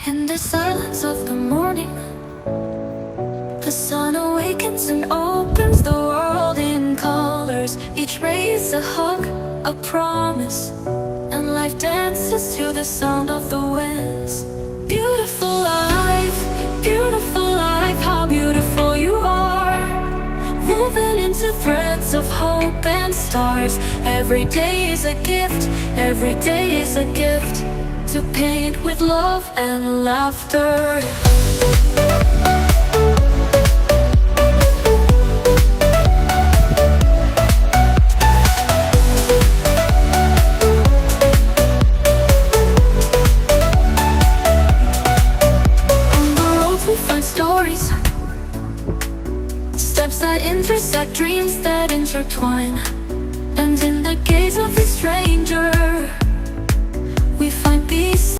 In the silence of the morning, the sun awakens and opens the world in colors. Each ray is a hug, a promise, and life dances to the sound of the winds. Beautiful life, how beautiful you are. Woven into threads of hope and stars. Every day is a gift, every day is a gift, to paint with love and laughter. On the road we find stories, steps that intersect, dreams that intertwine. And in the gaze of a stranger, we find peace.